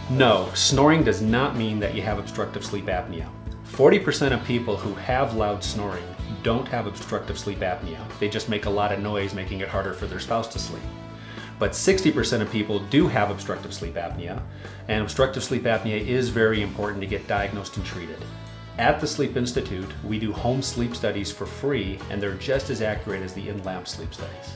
No, snoring does not mean that you have obstructive sleep apnea. 40% of people who have loud snoring don't have obstructive sleep apnea. They just make a lot of noise, making it harder for their spouse to sleep. But 60% of people do have obstructive sleep apnea, and obstructive sleep apnea is very important to get diagnosed and treated. At the Sleep Institute, we do home sleep studies for free, and they're just as accurate as the in-lab sleep studies.